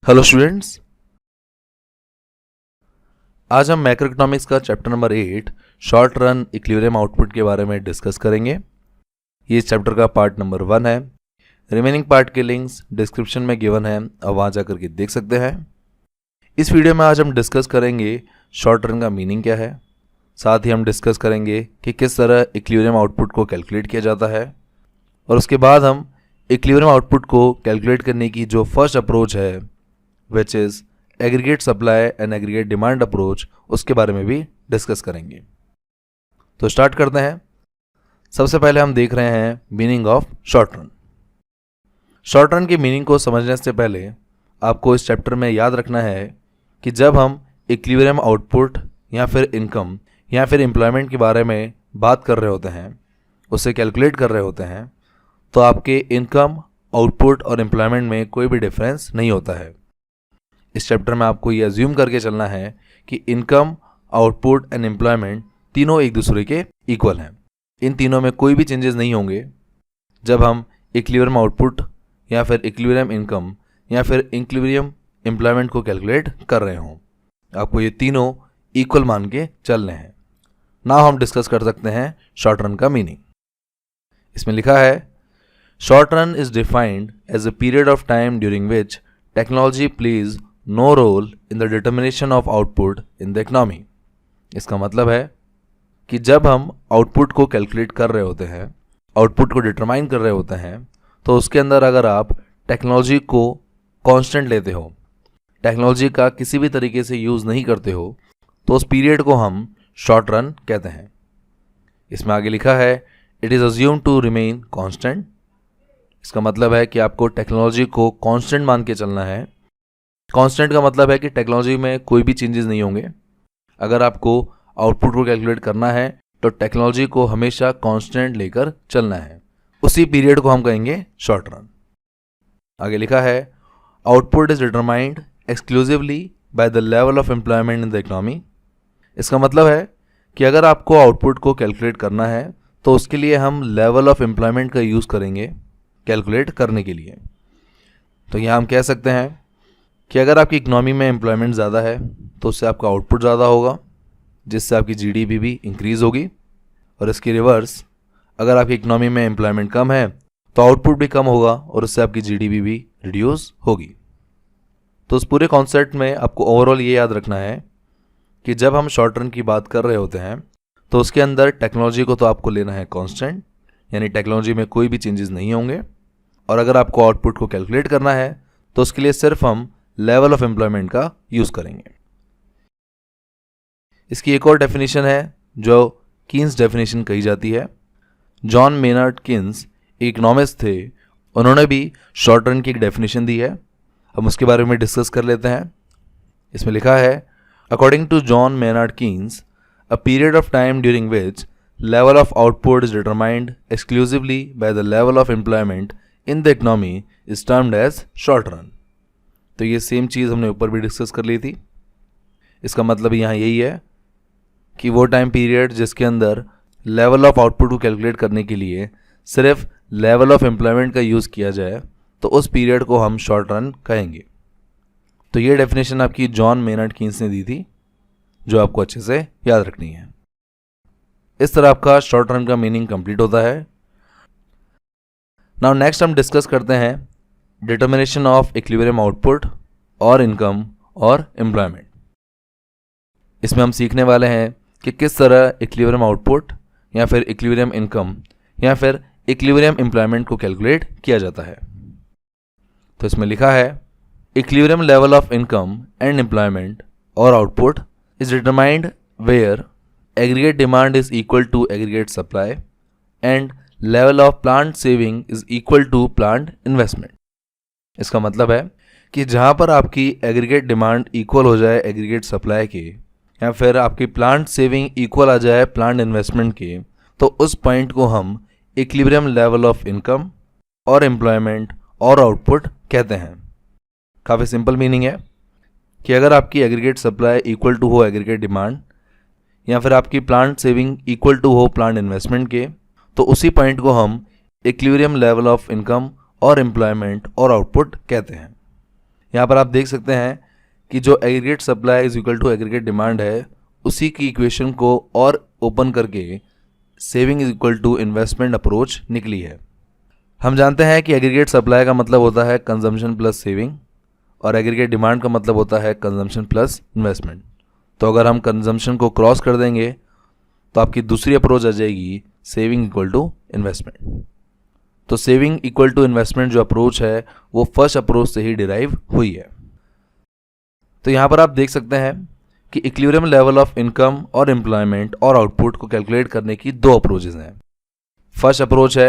Hello students, आज हम macroeconomics का chapter number 8 short run equilibrium output के बारे में डिस्कस करेंगे। ये इस चैप्टर का पार्ट नंबर 1 है। रिमेनिंग पार्ट के लिंक्स डिस्क्रिप्शन में गिवन है, अब वहाँ जाकर के देख सकते हैं। इस वीडियो में आज हम डिस्कस करेंगे शॉर्ट रन का मीनिंग क्या है, साथ ही हम डिस्कस करेंगे कि किस तरह इक्विलिब्रियम आउटपुट को कैलकुलेट किया जाता है, और उसके बाद हम इक्विलिब्रियम आउटपुट को कैलकुलेट करने की जो फर्स्ट अप्रोच है which is aggregate supply and aggregate demand approach, उसके बारे में भी डिस्कस करेंगे। तो स्टार्ट करते हैं। सबसे पहले हम देख रहे हैं meaning of short run. Short run की मीनिंग को समझने से पहले आपको इस चैप्टर में याद रखना है कि जब हम इक्विलिब्रियम आउटपुट या फिर इनकम या फिर एम्प्लॉयमेंट के बारे में बात कर रहे होते हैं, उसे कैलकुलेट कर रहे होते हैं, तो आपके इनकम, आउटपुट और एम्प्लॉयमेंट में कोई भी डिफरेंस नहीं होता है। इस चैप्टर में आपको ये अज्यूम करके चलना है कि इनकम, आउटपुट एंड एम्प्लॉयमेंट तीनों एक दूसरे के इक्वल हैं। इन तीनों में कोई भी चेंजेस नहीं होंगे जब हम इक्विलिब्रियम आउटपुट या फिर इक्विलिब्रियम इनकम या फिर इक्विलिब्रियम एम्प्लॉयमेंट को कैलकुलेट कर रहे हों। आपको ये तीनों इक्वल मान के चलने हैं। नाउ हम डिस्कस कर सकते हैं शॉर्ट रन का मीनिंग। इसमें लिखा है, short run is defined as a period of time during which technology plays no role in the determination of output in the economy. इसका मतलब है कि जब हम आउटपुट को कैलकुलेट कर रहे होते हैं, आउटपुट को डिटरमाइन कर रहे होते हैं, तो उसके अंदर अगर आप टेक्नोलॉजी को कांस्टेंट लेते हो, टेक्नोलॉजी का किसी भी तरीके से यूज़ नहीं करते हो, तो उस पीरियड को हम शॉर्ट रन कहते हैं। इसमें आगे लिखा है, it is assume to remain constant. इसका मतलब है कि आपको टेक्नोलॉजी को कांस्टेंट मान के चलना है। कांस्टेंट का मतलब है कि टेक्नोलॉजी में कोई भी चेंजेस नहीं होंगे। अगर आपको आउटपुट को कैलकुलेट करना है तो टेक्नोलॉजी को हमेशा कांस्टेंट लेकर चलना है। उसी पीरियड को हम कहेंगे शॉर्ट रन। आगे लिखा है, output is determined exclusively by the level of employment in the economy. इसका मतलब है कि अगर आपको आउटपुट को कैलकुलेट करना है तो उसके लिए हम लेवल ऑफ एम्प्लॉयमेंट का यूज़ करेंगे कैलकुलेट करने के लिए। तो यहाँ हम कह सकते हैं कि अगर आपकी इकनॉमी में एम्प्लॉयमेंट ज़्यादा है तो उससे आपका आउटपुट ज़्यादा होगा, जिससे आपकी जीडीपी भी इंक्रीज़ होगी। और इसकी रिवर्स, अगर आपकी इकनॉमी में एम्प्लॉयमेंट कम है तो आउटपुट भी कम होगा और उससे आपकी जीडीपी भी रिड्यूस होगी। तो उस पूरे कॉन्सेप्ट में आपको ओवरऑल ये याद रखना है कि जब हम शॉर्ट रन की बात कर रहे होते हैं तो उसके अंदर टेक्नोलॉजी को तो आपको लेना है कांस्टेंट, यानी टेक्नोलॉजी में कोई भी चेंजेस नहीं होंगे। और अगर आपको आउटपुट को कैलकुलेट करना है तो उसके लिए सिर्फ हम लेवल ऑफ एम्प्लॉयमेंट का यूज़ करेंगे। इसकी एक और डेफिनेशन है जो कीन्स डेफिनेशन कही जाती है। जॉन मेनार्ड कीन्स इकोनॉमिस्ट थे, उन्होंने भी शॉर्ट रन की एक डेफिनेशन दी है। हम उसके बारे में डिस्कस कर लेते हैं। इसमें लिखा है, according to John Maynard Keynes, a period of time during which level of output is determined exclusively by the level of employment in the economy is termed as short run। तो ये same चीज़ हमने ऊपर भी discuss कर ली थी। इसका मतलब यहाँ यही है कि वो टाइम पीरियड जिसके अंदर लेवल ऑफ आउटपुट को कैलकुलेट करने के लिए सिर्फ लेवल ऑफ एम्प्लॉयमेंट का यूज़ किया जाए तो उस पीरियड को हम शॉर्ट रन कहेंगे। तो ये डेफिनेशन आपकी जॉन मेनार्ड कीन्स ने दी थी, जो आपको अच्छे से याद रखनी है। इस तरह आपका शॉर्ट रन का मीनिंग कंप्लीट होता है। नाउ नेक्स्ट हम डिस्कस करते हैं डिटर्मिनेशन ऑफ इक्विलिब्रियम आउटपुट और इनकम और एम्प्लॉयमेंट। इसमें हम सीखने वाले हैं कि किस तरह इक्विलिब्रियम आउटपुट या फिर इक्विलिब्रियम इनकम या फिर इक्विलिब्रियम एम्प्लॉयमेंट को कैलकुलेट किया जाता है। तो इसमें लिखा है, equilibrium level of income and employment और output is determined where aggregate demand is equal to aggregate supply and level of plant saving is equal to plant investment। इसका मतलब है कि जहाँ पर आपकी एग्रीगेट डिमांड इक्वल हो जाए एग्रीगेट सप्लाई के, या फिर आपकी प्लांट सेविंग इक्वल आ जाए प्लांट इन्वेस्टमेंट के, तो उस पॉइंट को हम इक्विलिब्रियम लेवल ऑफ इनकम और एम्प्लॉयमेंट और आउटपुट कहते हैं। काफ़ी सिंपल मीनिंग है कि अगर आपकी एग्रीगेट सप्लाई इक्वल टू हो एग्रीगेट डिमांड या फिर आपकी प्लांट सेविंग इक्वल टू हो प्लांट इन्वेस्टमेंट के, तो उसी पॉइंट को हम इक्विलिब्रियम लेवल ऑफ इनकम और एम्प्लॉयमेंट और आउटपुट कहते हैं। यहाँ पर आप देख सकते हैं कि जो aggregate supply is equal to aggregate demand है, उसी की इक्वेशन को और ओपन करके saving is equal to investment approach निकली है। हम जानते हैं कि एग्रीगेट सप्लाई का मतलब होता है कंजम्पशन प्लस सेविंग और एग्रीगेट डिमांड का मतलब होता है कंजम्पशन प्लस इन्वेस्टमेंट। तो अगर हम कंजम्पशन को क्रॉस कर देंगे तो आपकी दूसरी अप्रोच आ जाएगी सेविंग इक्वल टू इन्वेस्टमेंट। तो सेविंग इक्वल टू इन्वेस्टमेंट जो अप्रोच है वो फर्स्ट अप्रोच से ही डिराइव हुई है। तो यहाँ पर आप देख सकते हैं कि इक्विलिब्रियम लेवल ऑफ इनकम और एम्प्लॉयमेंट और आउटपुट को कैलकुलेट करने की दो अप्रोचेज हैं। फर्स्ट अप्रोच है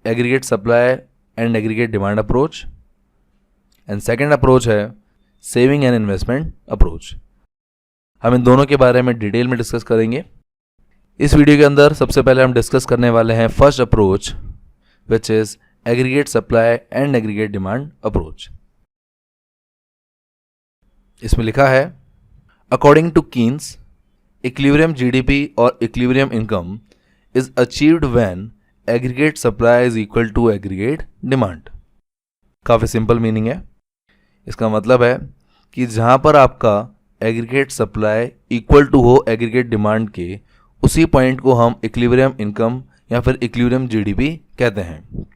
aggregate supply and aggregate demand approach and second approach है सेविंग एंड इन्वेस्टमेंट अप्रोच। हम इन दोनों के बारे में डिटेल में डिस्कस करेंगे। इस वीडियो के अंदर सबसे पहले हम डिस्कस करने वाले हैं first approach which is aggregate supply and aggregate demand approach। इसमें लिखा है according to Keynes, equilibrium GDP और equilibrium income is achieved when aggregate supply is equal to aggregate demand। काफ़ी सिंपल मीनिंग है। इसका मतलब है कि जहाँ पर आपका एग्रीगेट सप्लाई इक्वल टू हो एग्रीगेट डिमांड के, उसी पॉइंट को हम इक्विलिब्रियम इनकम या फिर इक्विलिब्रियम जीडीपी कहते हैं।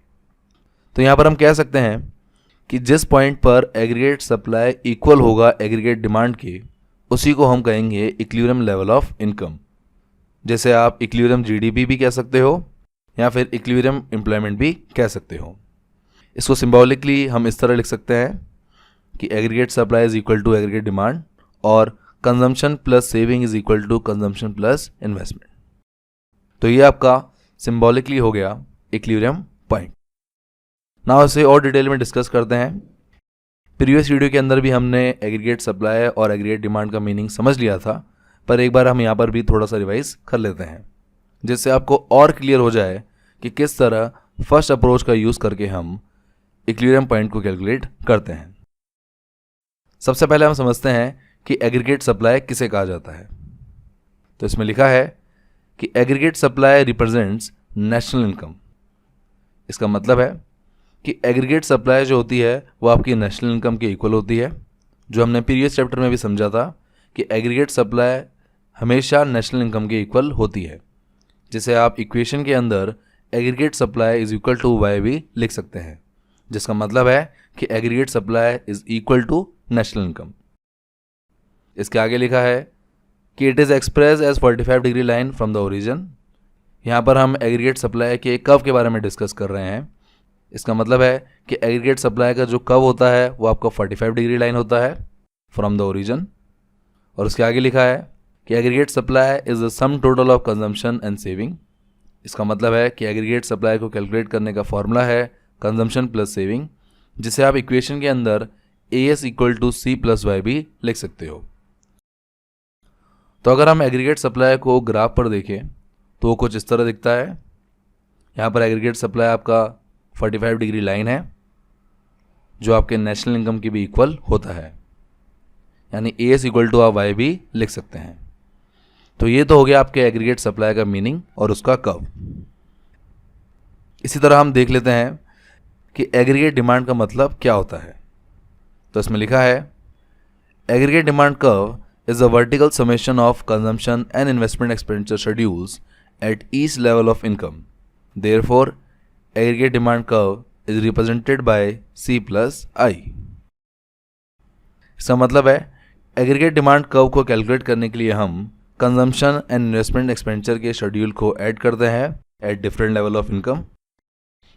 तो यहाँ पर हम कह सकते हैं कि जिस पॉइंट पर एग्रीगेट सप्लाई इक्वल होगा एग्रीगेट डिमांड के, उसी को हम कहेंगे इक्विलिब्रियम लेवल ऑफ इनकम। जैसे आप इक्विलिब्रियम जीडीपी भी कह सकते हो या फिर इक्विलिब्रियम एम्प्लॉयमेंट भी कह सकते हो। इसको सिंबॉलिकली हम इस तरह लिख सकते हैं कि aggregate supply is equal to aggregate demand और consumption plus saving is equal to consumption plus investment. तो ये आपका सिंबॉलिकली हो गया इक्विलिब्रियम पॉइंट। नाउ इसे और डिटेल में डिस्कस करते हैं। प्रीवियस वीडियो के अंदर भी हमने एग्रीगेट सप्लाई और एग्रीगेट डिमांड का मीनिंग समझ लिया था, पर एक बार हम यहाँ पर भी थोड़ा सा रिवाइज कर लेते हैं, जिससे आपको और क्लियर हो जाए कि किस तरह फर्स्ट अप्रोच का यूज़ करके हम इक्विलिब्रियम पॉइंट को कैलकुलेट करते हैं। सबसे पहले हम समझते हैं कि एग्रीगेट सप्लाई किसे कहा जाता है। तो इसमें लिखा है कि aggregate supply represents national income. इसका मतलब है कि एग्रीगेट सप्लाई जो होती है वो आपकी नेशनल इनकम के इक्वल होती है, जो हमने प्रीवियस चैप्टर में भी समझा था कि एग्रीगेट सप्लाई हमेशा नेशनल इनकम के इक्वल होती है। जिसे आप इक्वेशन के अंदर aggregate supply is equal to Y भी लिख सकते हैं, जिसका मतलब है कि aggregate supply is equal to national income. इसके आगे लिखा है कि it is express as 45 degree line from the origin. यहाँ पर हम एग्रीगेट सप्लाई के कर्व के बारे में डिस्कस कर रहे हैं। इसका मतलब है कि एग्रीगेट सप्लाई का जो कर्व होता है वो आपका 45 डिग्री लाइन होता है फ्रॉम द ओरिजिन। और उसके आगे लिखा है कि aggregate supply is the sum total of consumption and saving. इसका मतलब है कि एग्रीगेट सप्लाई को कैलकुलेट करने का फॉर्मूला है कंजम्पशन प्लस सेविंग, जिसे आप इक्वेशन के अंदर AS equal to C plus Y भी लिख सकते हो। तो अगर हम एग्रीगेट सप्लाई को ग्राफ पर देखें तो वो कुछ इस तरह दिखता है। यहाँ पर एग्रीगेट सप्लाई आपका 45 डिग्री लाइन है, जो आपके नेशनल इनकम की भी इक्वल होता है, यानी AS इक्वल टू आप वाई भी लिख सकते हैं। तो ये तो हो गया आपके एग्रीगेट सप्लाई का मीनिंग और उसका कर्व। इसी तरह हम देख लेते हैं कि एग्रीगेट डिमांड का मतलब क्या होता है। तो इसमें लिखा है aggregate demand curve is a vertical summation of consumption and investment expenditure schedules at each level of income. Therefore, aggregate demand curve is represented by C plus I. इसका मतलब है एग्रीगेट डिमांड कर्व को calculate करने के लिए हम consumption and investment expenditure के schedule को ऐड करते हैं at different level of income.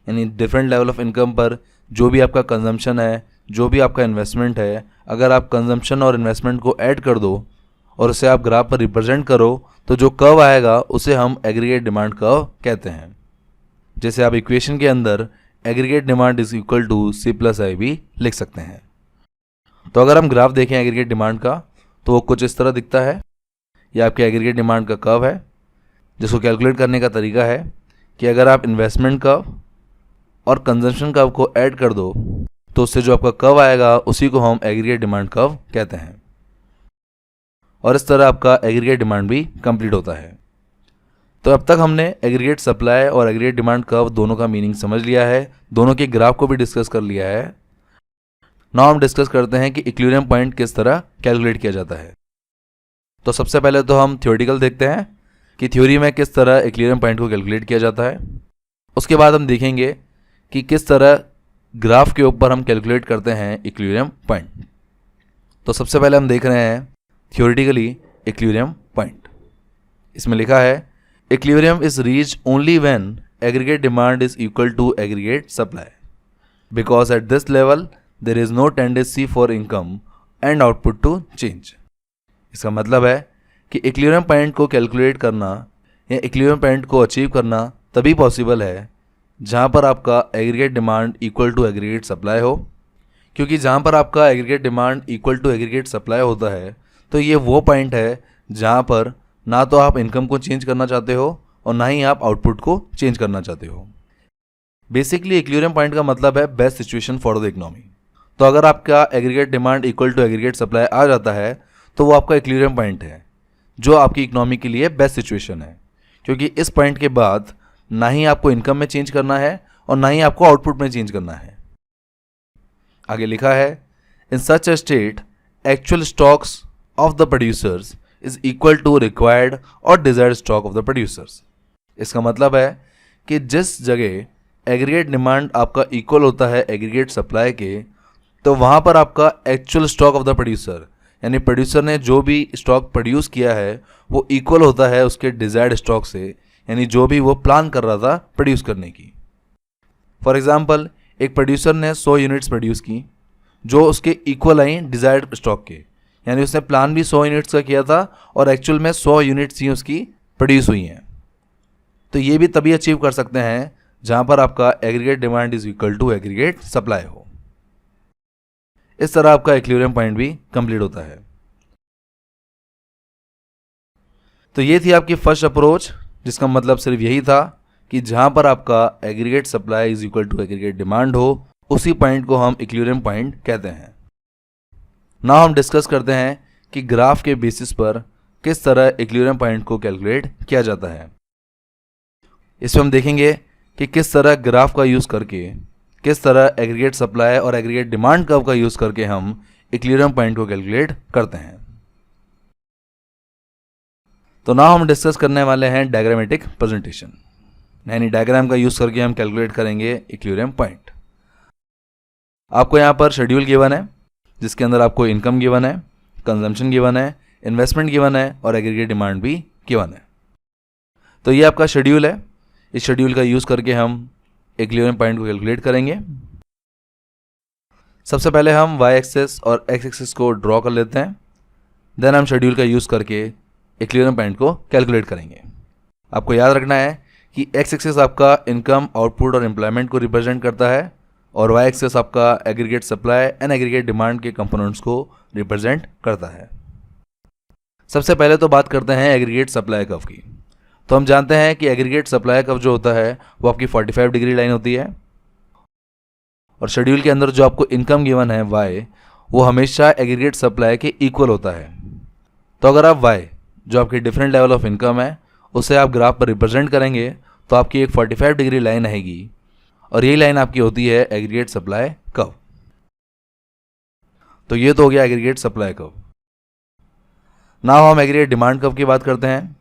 यानी डिफरेंट लेवल ऑफ इनकम पर जो भी आपका कंजम्पशन है, जो भी आपका इन्वेस्टमेंट है, अगर आप कंजम्पशन और इन्वेस्टमेंट को ऐड कर दो और उसे आप ग्राफ पर रिप्रेजेंट करो तो जो कर्व आएगा उसे हम एग्रीगेट डिमांड कर्व कहते हैं। जैसे आप इक्वेशन के अंदर aggregate demand is equal to C plus I भी लिख सकते हैं। तो अगर हम ग्राफ देखें एग्रीगेट डिमांड का तो वो कुछ इस तरह दिखता है। यह आपके एग्रीगेट डिमांड का कर्व है, जिसको कैलकुलेट करने का तरीका है कि अगर आप इन्वेस्टमेंट कर्व और कंजम्पशन कर्व को ऐड कर दो तो उससे जो आपका कर्व आएगा उसी को हम एग्रीगेट डिमांड कर्व कहते हैं। और इस तरह आपका एग्रीगेट डिमांड भी कंप्लीट होता है। तो अब तक हमने एग्रीगेट सप्लाई और एग्रीगेट डिमांड कर्व दोनों का मीनिंग समझ लिया है, दोनों के ग्राफ को भी डिस्कस कर लिया है। नाउ हम डिस्कस करते हैं कि इक्विलिब्रियम पॉइंट किस तरह कैलकुलेट किया जाता है। तो सबसे पहले तो हम थ्योरेटिकल देखते हैं कि थ्योरी में किस तरह इक्विलिब्रियम पॉइंट को कैलकुलेट किया जाता है। उसके बाद हम देखेंगे कि किस तरह ग्राफ के ऊपर हम कैलकुलेट करते हैं इक्विलिब्रियम पॉइंट। तो सबसे पहले हम देख रहे हैं थ्योरेटिकली इक्विलिब्रियम पॉइंट। इसमें लिखा है equilibrium is reach only when aggregate demand is equal to aggregate supply, because at this level there is no tendency for income and output to change. इसका मतलब है कि इक्विलिब्रियम पॉइंट को calculate करना या इक्विलिब्रियम पॉइंट को achieve करना तभी पॉसिबल है जहाँ पर आपका aggregate demand equal to aggregate supply हो, क्योंकि जहाँ पर आपका aggregate demand equal to aggregate supply होता है तो ये वो पॉइंट है जहाँ पर ना तो आप इनकम को चेंज करना चाहते हो और ना ही आप आउटपुट को चेंज करना चाहते हो। बेसिकली इक्विलिब्रियम पॉइंट का मतलब है best situation for the economy. तो अगर आपका aggregate demand equal to aggregate supply आ जाता है तो वो आपका इक्विलिब्रियम पॉइंट है जो आपकी इकोनॉमी के लिए बेस्ट सिचुएशन है, क्योंकि इस पॉइंट के बाद ना ही आपको इनकम में चेंज करना है और ना ही आपको आउटपुट में चेंज करना है। आगे लिखा है in such a state actual stocks of the producers is equal to required और desired stock of the producers. इसका मतलब है कि जिस जगह एग्रीगेट डिमांड आपका इक्वल होता है एग्रीगेट सप्लाई के, तो वहाँ पर आपका actual stock of the producer यानी प्रोड्यूसर ने जो भी स्टॉक प्रोड्यूस किया है वो इक्वल होता है उसके डिजायर्ड स्टॉक से, यानी जो भी वो प्लान कर रहा था प्रोड्यूस करने की। फॉर एग्जांपल एक प्रोड्यूसर ने 100 यूनिट्स प्रोड्यूस की जो उसके इक्वल आई डिजायर्ड स्टॉक के, यानी उसने प्लान भी 100 यूनिट्स का किया था और एक्चुअल में 100 यूनिट्स ही उसकी प्रोड्यूस हुई हैं। तो ये भी तभी अचीव कर सकते हैं जहाँ पर आपका aggregate demand is equal to aggregate supply हो। इस तरह आपका इक्विलिब्रियम पॉइंट भी कंप्लीट होता है। तो ये थी आपकी फर्स्ट अप्रोच, जिसका मतलब सिर्फ यही था कि जहां पर आपका aggregate supply is equal to aggregate demand हो उसी पॉइंट को हम इक्विलिब्रियम पॉइंट कहते हैं। नाउ हम डिस्कस करते हैं कि ग्राफ के बेसिस पर किस तरह इक्विलिब्रियम पॉइंट को कैलकुलेट किया जाता है। इसमें हम देखेंगे कि किस तरह ग्राफ का यूज़ करके, किस तरह एग्रीगेट सप्लाई और एग्रीगेट डिमांड कर्व का यूज़ करके हम इक्विलिब्रियम पॉइंट को कैलकुलेट करते हैं। तो नाउ हम डिस्कस करने वाले हैं डायग्रामेटिक प्रेजेंटेशन, यानी डायग्राम का यूज़ करके हम कैलकुलेट करेंगे इक्विलिब्रियम पॉइंट। आपको यहाँ पर शेड्यूल गिवन है जिसके अंदर आपको इनकम गिवन है, कंजम्पशन गिवन है, इन्वेस्टमेंट गिवन है और एग्रीगेट डिमांड भी गिवन है। तो ये आपका शेड्यूल है। इस शेड्यूल का यूज़ करके हम इक्विलिब्रियम पॉइंट को कैलकुलेट करेंगे। सबसे पहले हम वाई एक्सेस और एक्स एक्सेस को ड्रॉ कर लेते हैं, देन हम शेड्यूल का यूज़ करके इक्विलिब्रियम पॉइंट को कैलकुलेट करेंगे। आपको याद रखना है कि एक्स एक्सेस आपका इनकम, आउटपुट और एम्प्लॉयमेंट को रिप्रेजेंट करता है और वाई एक्सेस आपका aggregate supply and aggregate demand के कंपोनेंट्स को रिप्रेजेंट करता है। सबसे पहले तो बात करते हैं एग्रीगेट सप्लाई कर्व की। तो हम जानते हैं कि एग्रीगेट सप्लाई कर्व जो होता है वो आपकी 45 डिग्री लाइन होती है और शेड्यूल के अंदर जो आपको इनकम गिवन है y, वो हमेशा एग्रीगेट सप्लाई के इक्वल होता है। तो अगर आप y जो आपकी डिफरेंट लेवल ऑफ इनकम है उसे आप ग्राफ पर रिप्रेजेंट करेंगे तो आपकी एक 45 डिग्री लाइन आएगी और यही लाइन आपकी होती है एग्रीगेट सप्लाई कर्व। तो ये तो हो गया एग्रीगेट सप्लाई कर्व। नाउ हम एग्रीगेट डिमांड कर्व की बात करते हैं।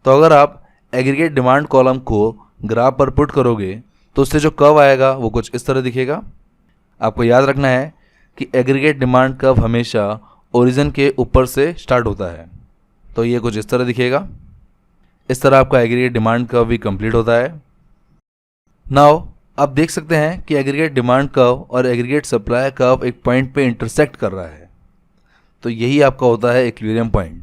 तो अगर आप एग्रीगेट डिमांड कॉलम को ग्राफ पर पुट करोगे तो उससे जो कर्व आएगा वो कुछ इस तरह दिखेगा। आपको याद रखना है कि एग्रीगेट डिमांड कर्व हमेशा ओरिजिन के ऊपर से स्टार्ट होता है, तो ये कुछ इस तरह दिखेगा। इस तरह आपका एग्रीगेट डिमांड कर्व भी कंप्लीट होता है। नाउ आप देख सकते हैं कि एग्रीगेट डिमांड कर्व और एग्रीगेट सप्लाई कर्व एक पॉइंट पे इंटरसेक्ट कर रहा है, तो यही आपका होता है इक्विलिब्रियम पॉइंट।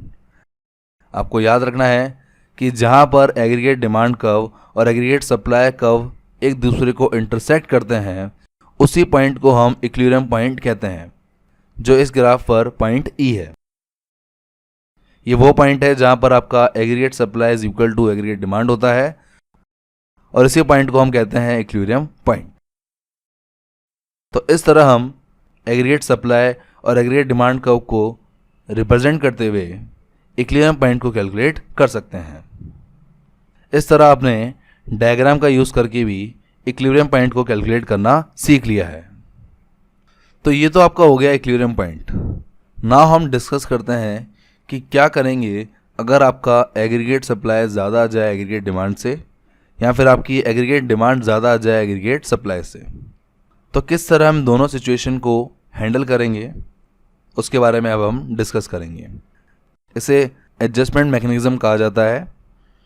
आपको याद रखना है कि जहाँ पर एग्रीगेट डिमांड कर्व और एग्रीगेट सप्लाई कर्व एक दूसरे को इंटरसेक्ट करते हैं उसी पॉइंट को हम इक्विलिब्रियम पॉइंट कहते हैं, जो इस ग्राफ पर पॉइंट ई है। ये वो पॉइंट है जहाँ पर आपका aggregate supply is equal to aggregate demand होता है और इसी पॉइंट को हम कहते हैं इक्विलिब्रियम पॉइंट। तो इस तरह हम एग्रीगेट सप्लाई और एग्रीगेट डिमांड कर्व को रिप्रेजेंट करते हुए इक्विलिब्रियम पॉइंट को कैलकुलेट कर सकते हैं। इस तरह आपने डायग्राम का यूज़ करके भी इक्विलिब्रियम पॉइंट को कैलकुलेट करना सीख लिया है। तो ये तो आपका हो गया इक्विलिब्रियम पॉइंट। नाउ हम डिस्कस करते हैं कि क्या करेंगे अगर आपका एग्रीगेट सप्लाई ज़्यादा आ जाए एग्रीगेट डिमांड से, या फिर आपकी एग्रीगेट डिमांड ज़्यादा आ जाए एग्रीगेट सप्लाई से। तो किस तरह हम दोनों सिचुएशन को हैंडल करेंगे उसके बारे में अब हम डिस्कस करेंगे। इसे एडजस्टमेंट मैकेनिज्म कहा जाता है,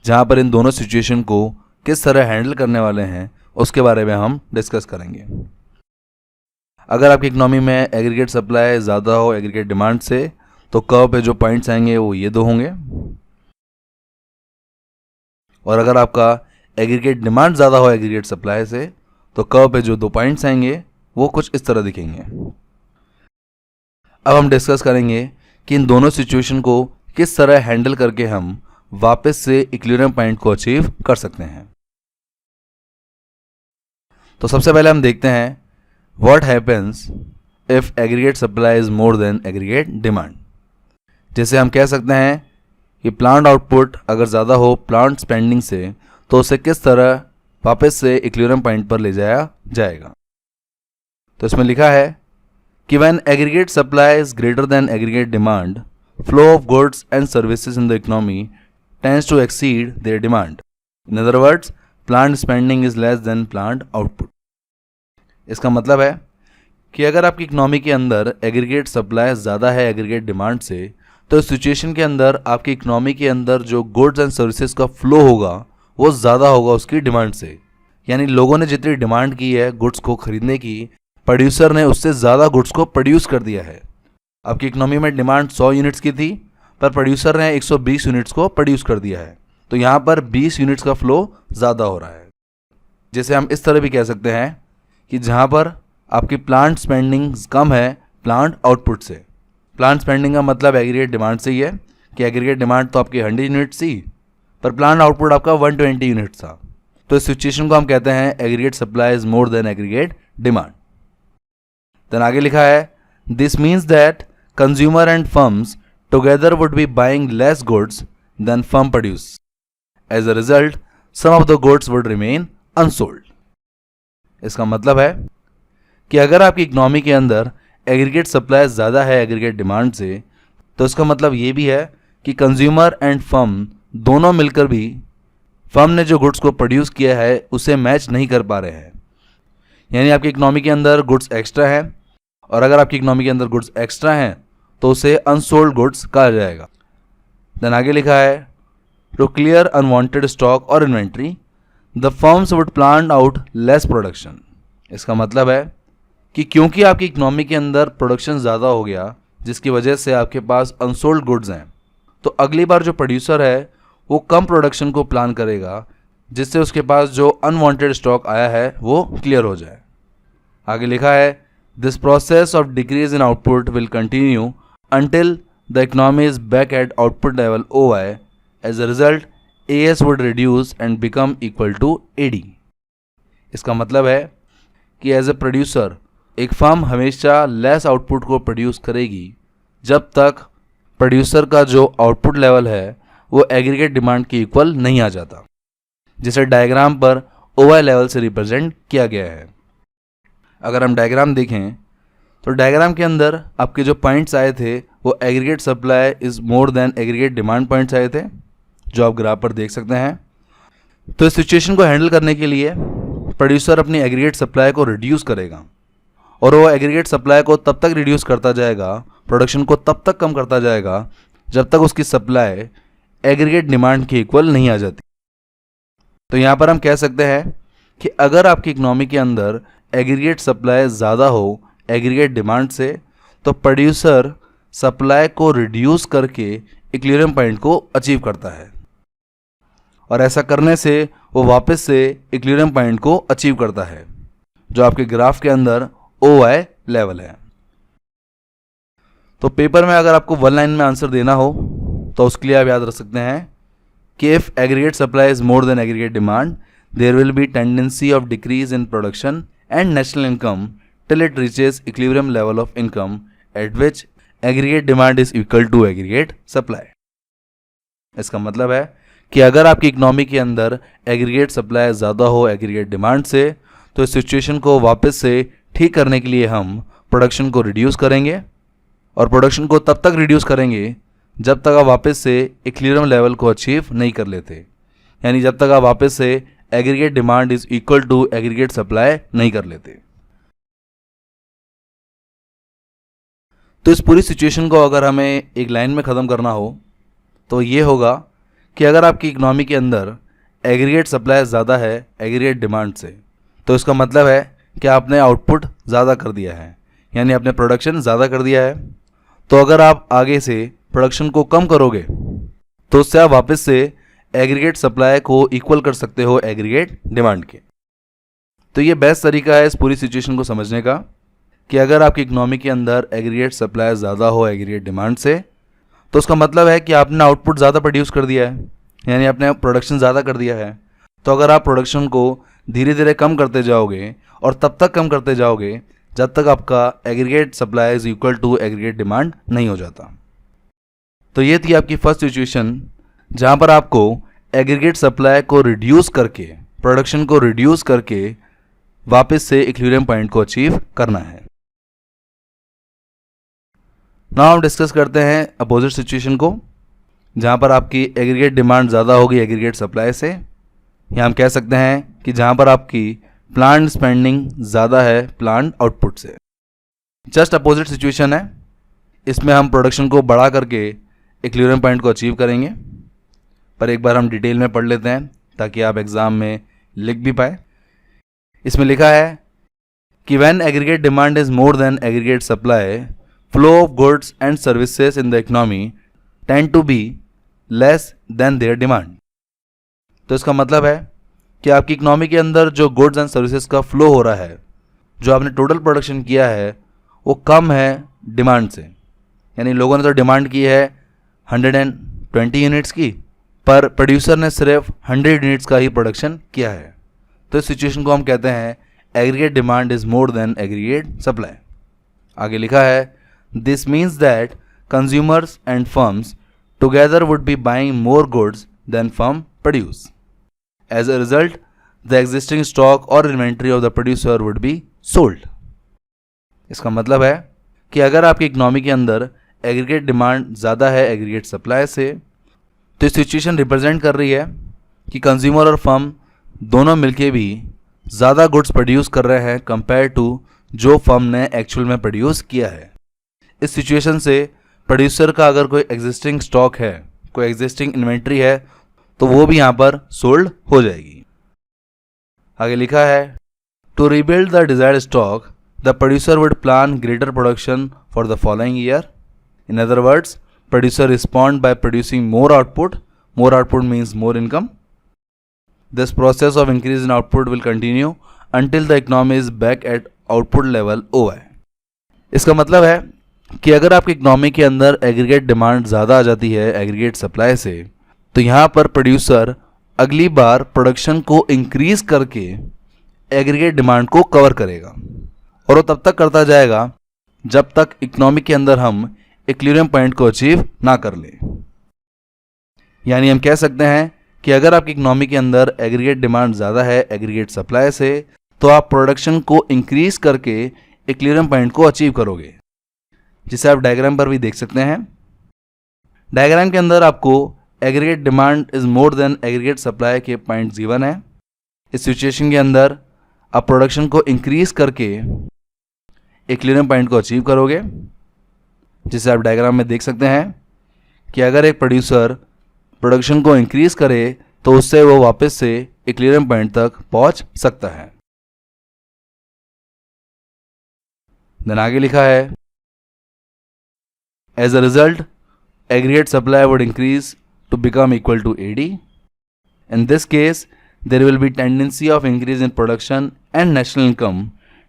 जहाँ पर इन दोनों सिचुएशन को किस तरह हैंडल करने वाले हैं उसके बारे में हम डिस्कस करेंगे। अगर आपकी इकोनॉमी में एग्रीगेट सप्लाई ज़्यादा हो एग्रीगेट डिमांड से, तो कर्व पे जो पॉइंट्स आएंगे वो ये दो होंगे। और अगर आपका एग्रीगेट डिमांड ज़्यादा हो एग्रीगेट सप्लाई से, तो कर्व पे जो दो पॉइंट्स आएंगे वो कुछ इस तरह दिखेंगे। अब हम डिस्कस करेंगे कि इन दोनों सिचुएशन को किस तरह हैंडल करके हम वापस से इक्विलिब्रियम पॉइंट को अचीव कर सकते हैं। तो सबसे पहले हम देखते हैं what happens if aggregate supply is more than aggregate demand. जैसे हम कह सकते हैं कि प्लांट आउटपुट अगर ज़्यादा हो प्लांट स्पेंडिंग से, तो उसे किस तरह वापस से इक्विलिब्रियम पॉइंट पर ले जाया जाएगा। तो इसमें लिखा है कि when aggregate supply is greater than aggregate demand, flow of goods and services in the economy tends to exceed their demand. In other words, plant spending is less than plant output. इसका मतलब है कि अगर आपकी economy के अंदर aggregate supply ज़्यादा है एग्रीगेट डिमांड से, तो इस सिचुएशन के अंदर आपकी इकोनॉमी के अंदर जो गुड्स एंड सर्विसेज का फ्लो होगा वो ज़्यादा होगा उसकी डिमांड से। यानी लोगों ने जितनी डिमांड की है गुड्स को खरीदने की, प्रोड्यूसर ने उससे ज़्यादा गुड्स को प्रोड्यूस कर दिया है। आपकी इकोनॉमी में डिमांड 100 यूनिट्स की थी, पर प्रोड्यूसर ने 120 यूनिट्स को प्रोड्यूस कर दिया है। तो यहाँ पर 20 यूनिट्स का फ्लो ज़्यादा हो रहा है। जैसे हम इस तरह भी कह सकते हैं कि जहाँ पर आपकी प्लांट स्पेंडिंग कम है प्लांट आउटपुट से। प्लांट स्पेंडिंग का मतलब एग्रीगेट डिमांड से ही है कि एग्रीगेट डिमांड तो आपकी 100 यूनिट्स थी, पर प्लांट आउटपुट आपका 120 यूनिट्स था। तो इस सिचुएशन को हम कहते हैं aggregate supply is more than aggregate demand. Then आगे लिखा है this means that consumer and firms together would be buying less goods than firm produce. As a result some of the goods would remain unsold. इसका मतलब है कि अगर आपकी economy के अंदर एग्रीगेट सप्लाई ज़्यादा है एग्रीगेट डिमांड से, तो इसका मतलब ये भी है कि कंज्यूमर एंड फर्म दोनों मिलकर भी फर्म ने जो गुड्स को प्रोड्यूस किया है उसे मैच नहीं कर पा रहे हैं। यानी आपकी इकोनॉमी के अंदर गुड्स एक्स्ट्रा हैं, और अगर आपकी इकोनॉमी के अंदर गुड्स एक्स्ट्रा हैं तो उसे अनसोल्ड गुड्स कहा जाएगा। देन आगे लिखा है टू क्लियर अनवांटेड स्टॉक और inventory the firms would plan out less production. इसका मतलब है कि क्योंकि आपकी इकोनॉमी के अंदर प्रोडक्शन ज़्यादा हो गया, जिसकी वजह से आपके पास अनसोल्ड गुड्स हैं, तो अगली बार जो प्रोड्यूसर है वो कम प्रोडक्शन को प्लान करेगा, जिससे उसके पास जो अनवांटेड स्टॉक आया है वो क्लियर हो जाए। आगे लिखा है this process of decrease in output will continue until the economy is back at output level OI. As a result, AS would reduce and become equal to AD. इसका मतलब है कि एज ए प्रोड्यूसर एक firm हमेशा less output को produce करेगी जब तक प्रोड्यूसर का जो आउटपुट लेवल है वो एग्रीगेट डिमांड के इक्वल नहीं आ जाता, जिसे डायग्राम पर OI लेवल से रिप्रेजेंट किया गया है। अगर हम डायग्राम देखें तो डायग्राम के अंदर आपके जो पॉइंट्स आए थे वो aggregate supply is more than aggregate demand points आए थे, जो आप ग्राफ पर देख सकते हैं। तो इस सिचुएशन को हैंडल करने के लिए प्रोड्यूसर अपनी एग्रीगेट सप्लाई को रिड्यूस करेगा, और वो एग्रीगेट सप्लाई को तब तक रिड्यूस करता जाएगा, प्रोडक्शन को तब तक कम करता जाएगा जब तक उसकी सप्लाई एग्रीगेट डिमांड के इक्वल नहीं आ जाती। तो यहाँ पर हम कह सकते हैं कि अगर आपकी इकोनॉमी के अंदर एग्रीगेट सप्लाई ज़्यादा हो एग्रीगेट डिमांड से, तो प्रोड्यूसर सप्लाई को रिड्यूस करके इक्विलिब्रियम पॉइंट को अचीव करता है, और ऐसा करने से वो वापस से इक्विलिब्रियम पॉइंट को अचीव करता है, जो आपके ग्राफ के अंदर OI लेवल है। तो पेपर में अगर आपको 1 लाइन में आंसर देना हो तो उसके लिए आप याद रख सकते हैं कि if aggregate supply is more than aggregate demand, there will be tendency of decrease in production and national income till it reaches equilibrium level of income at which aggregate demand is equal to aggregate supply. इसका मतलब है कि अगर आपकी economy के अंदर aggregate supply ज़्यादा हो एग्रीगेट डिमांड से, तो इस सिचुएशन को वापस से ठीक करने के लिए हम प्रोडक्शन को रिड्यूस करेंगे, और प्रोडक्शन को तब तक रिड्यूस करेंगे जब तक आप वापस से इक्विलिब्रियम लेवल को अचीव नहीं कर लेते, यानी जब तक आप वापस से aggregate demand is equal to aggregate supply नहीं कर लेते। तो इस पूरी सिचुएशन को अगर हमें एक लाइन में ख़त्म करना हो तो ये होगा कि अगर आपकी इकोनॉमी के अंदर एग्रीगेट सप्लाई ज़्यादा है एग्रीगेट डिमांड से, तो इसका मतलब है कि आपने आउटपुट ज़्यादा कर दिया है, यानी आपने प्रोडक्शन ज़्यादा कर दिया है। तो अगर आप आगे से प्रोडक्शन को कम करोगे तो उससे आप वापस से एग्रीगेट सप्लाई को इक्वल कर सकते हो एग्रीगेट डिमांड के। तो ये बेस्ट तरीका है इस पूरी सिचुएशन को समझने का कि अगर आपकी इकोनॉमी के अंदर एग्रीगेट सप्लाई ज़्यादा हो एग्रीगेट डिमांड से, तो उसका मतलब है कि आपने आउटपुट ज़्यादा प्रोड्यूस कर दिया है, यानी आपने प्रोडक्शन ज़्यादा कर दिया है। तो अगर आप प्रोडक्शन को धीरे धीरे कम करते जाओगे और तब तक कम करते जाओगे जब तक आपका aggregate supply is equal to aggregate demand नहीं हो जाता। तो ये थी आपकी फर्स्ट सिचुएशन जहाँ पर आपको एग्रीगेट सप्लाई को रिड्यूस करके, प्रोडक्शन को रिड्यूस करके वापस से इक्विलिब्रियम पॉइंट को अचीव करना है। नाउ हम डिस्कस करते हैं अपोजिट सिचुएशन को, जहाँ पर आपकी एग्रीगेट डिमांड ज़्यादा होगी एग्रीगेट सप्लाई से, या हम कह सकते हैं कि जहाँ पर आपकी प्लांट स्पेंडिंग ज़्यादा है प्लांट आउटपुट से। जस्ट अपोजिट सिचुएशन है, इसमें हम प्रोडक्शन को बढ़ा करके इक्विलिब्रियम पॉइंट को अचीव करेंगे। पर एक बार हम डिटेल में पढ़ लेते हैं ताकि आप एग्ज़ाम में लिख भी पाए। इसमें लिखा है कि when aggregate demand is more than aggregate supply, flow of goods and services in the economy tend to be less than their demand. तो इसका मतलब है कि आपकी इकोनॉमी के अंदर जो गुड्स एंड सर्विसेज का फ्लो हो रहा है, जो आपने टोटल प्रोडक्शन किया है, वो कम है डिमांड से। यानी लोगों ने तो डिमांड की है 120 यूनिट्स की, पर प्रोड्यूसर ने सिर्फ 100 यूनिट्स का ही प्रोडक्शन किया है। तो इस सिचुएशन को हम कहते हैं aggregate demand is more than aggregate supply. आगे लिखा है this means that consumers and firms together would be buying more goods than firm produce. As a result the existing stock और inventory of the producer would be sold. इसका मतलब है कि अगर आपकी इकोनॉमी के अंदर एग्रीगेट डिमांड ज़्यादा है एग्रीगेट सप्लाई से, तो सिचुएशन रिप्रेजेंट कर रही है कि कंज्यूमर और फर्म दोनों मिलके भी ज़्यादा गुड्स प्रोड्यूस कर रहे हैं कंपेयर टू जो फर्म ने एक्चुअल में प्रोड्यूस किया है। इस सिचुएशन से प्रोड्यूसर का अगर कोई एग्जिस्टिंग स्टॉक है, कोई एग्जिस्टिंग इन्वेंट्री है, तो वो भी यहाँ पर सोल्ड हो जाएगी। आगे लिखा है to rebuild the desired stock the producer would plan greater production for the following year. In other words, producer respond by producing more output. More output means more income. This process of increase in output will continue until the economy is back at output level OI. इसका मतलब है कि अगर आपकी economy के अंदर aggregate demand ज़्यादा आ जाती है एग्रीगेट सप्लाई से, तो यहाँ पर प्रोड्यूसर अगली बार प्रोडक्शन को इंक्रीज करके एग्रीगेट डिमांड को कवर करेगा, और वो तब तक करता जाएगा जब तक इकोनॉमी के अंदर हम इक्विलिब्रियम पॉइंट को अचीव ना कर ले। यानी हम कह सकते हैं कि अगर आपकी इकोनॉमी के अंदर एग्रीगेट डिमांड ज़्यादा है एग्रीगेट सप्लाई से, तो आप प्रोडक्शन को इंक्रीज करके इक्विलिब्रियम पॉइंट को अचीव करोगे, जिसे आप डायग्राम पर भी देख सकते हैं। डायग्राम के अंदर आपको aggregate demand is more than aggregate supply के पॉइंट गिवन है। इस सिचुएशन के अंदर आप प्रोडक्शन को इंक्रीज करके इक्विलिब्रियम पॉइंट को अचीव करोगे, जिसे आप डायग्राम में देख सकते हैं कि अगर एक प्रोड्यूसर प्रोडक्शन को इंक्रीज करे तो उससे वो वापस से इक्विलिब्रियम पॉइंट तक पहुंच सकता है। देन आगे लिखा है as a result aggregate supply would increase to become equal to AD. In this case, there will be tendency of increase in production and national income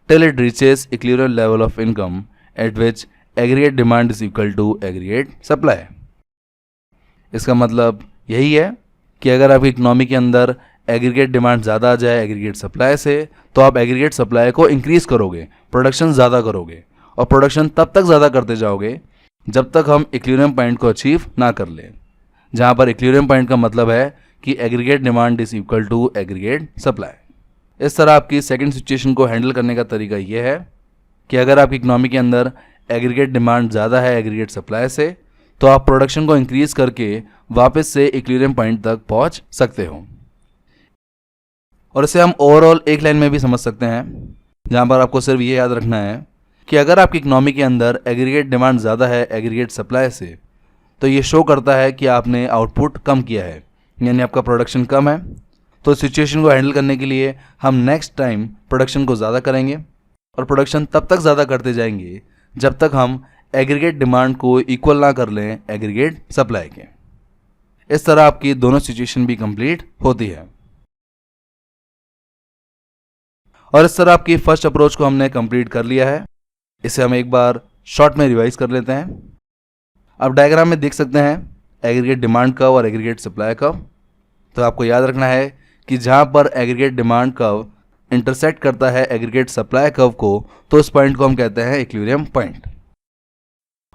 till it reaches equilibrium level of income at which aggregate demand is equal to aggregate supply. इसका मतलब यही है कि अगर आपकी economy के अंदर aggregate demand ज़्यादा आ जाए एग्रीगेट सप्लाई से, तो आप एग्रीगेट सप्लाई को इंक्रीज़ करोगे, प्रोडक्शन ज़्यादा करोगे, और प्रोडक्शन तब तक ज़्यादा करते जाओगे जब तक हम इक्विलिब्रियम पॉइंट को अचीव ना कर लें, जहाँ पर इक्विलिब्रियम पॉइंट का मतलब है कि aggregate demand is equal to aggregate supply. इस तरह आपकी सेकंड सिचुएशन को हैंडल करने का तरीका ये है कि अगर आपकी इकोनॉमी के अंदर एग्रीगेट डिमांड ज़्यादा है एग्रीगेट सप्लाई से, तो आप प्रोडक्शन को इंक्रीज करके वापस से इक्विलिब्रियम पॉइंट तक पहुंच सकते हो। और इसे हम ओवरऑल एक लाइन में भी समझ सकते हैं, जहां पर आपको सिर्फ ये याद रखना है कि अगर आपकी इकोनॉमी के अंदर एग्रीगेट डिमांड ज़्यादा है एग्रीगेट सप्लाई से, तो ये शो करता है कि आपने आउटपुट कम किया है, यानी आपका प्रोडक्शन कम है। तो सिचुएशन को हैंडल करने के लिए हम नेक्स्ट टाइम प्रोडक्शन को ज़्यादा करेंगे, और प्रोडक्शन तब तक ज़्यादा करते जाएंगे जब तक हम एग्रीगेट डिमांड को इक्वल ना कर लें एग्रीगेट सप्लाई के। इस तरह आपकी दोनों सिचुएशन भी कंप्लीट होती है। और इस तरह आपकी फर्स्ट अप्रोच को हमने कंप्लीट कर लिया है। इसे हम एक बार शॉर्ट में रिवाइज कर लेते हैं। आप डायग्राम में देख सकते हैं एग्रीगेट डिमांड कर्व और एग्रीगेट सप्लाई कर्व। तो आपको याद रखना है कि जहां पर एग्रीगेट डिमांड कर्व इंटरसेक्ट करता है एग्रीगेट सप्लाई कर्व को, तो उस पॉइंट को हम कहते हैं इक्विलिब्रियम पॉइंट।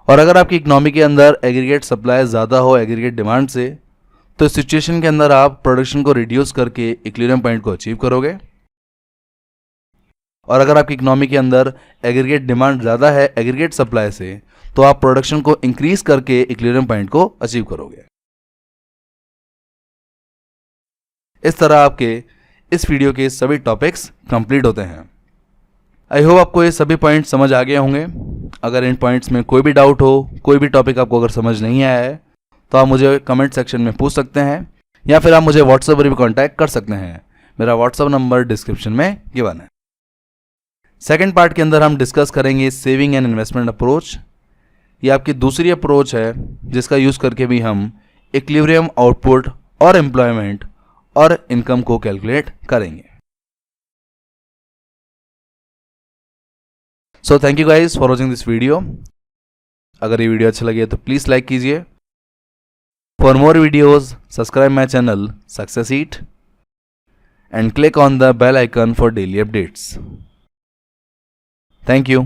और अगर आपकी इकोनॉमी के अंदर एग्रीगेट सप्लाई ज़्यादा हो एग्रीगेट डिमांड से, तो इस सिचुएशन के अंदर आप प्रोडक्शन को रिड्यूस करके इक्विलिब्रियम पॉइंट को अचीव करोगे। और अगर आपकी इकोनॉमी के अंदर एग्रीगेट डिमांड ज़्यादा है एग्रीगेट सप्लाई से, तो आप प्रोडक्शन को इंक्रीज करके इक्विलिब्रियम पॉइंट को अचीव करोगे। इस तरह आपके इस वीडियो के सभी टॉपिक्स कंप्लीट होते हैं। आई होप आपको ये सभी पॉइंट समझ आ गए होंगे। अगर इन पॉइंट्स में कोई भी डाउट हो, कोई भी टॉपिक आपको अगर समझ नहीं आया है, तो आप मुझे कमेंट सेक्शन में पूछ सकते हैं, या फिर आप मुझे व्हाट्सएप पर भी कॉन्टैक्ट कर सकते हैं। मेरा व्हाट्सएप नंबर डिस्क्रिप्शन में गिवन है। सेकेंड पार्ट के अंदर हम डिस्कस करेंगे सेविंग एंड इन्वेस्टमेंट अप्रोच। ये आपकी दूसरी अप्रोच है जिसका यूज़ करके भी हम इक्विलिब्रियम आउटपुट और एम्प्लॉयमेंट और इनकम को कैलकुलेट करेंगे। So thank you guys for watching this video. अगर ये वीडियो अच्छा लगे तो प्लीज़ लाइक कीजिए। For more videos subscribe my channel success eat and click on the bell icon for daily updates. Thank you.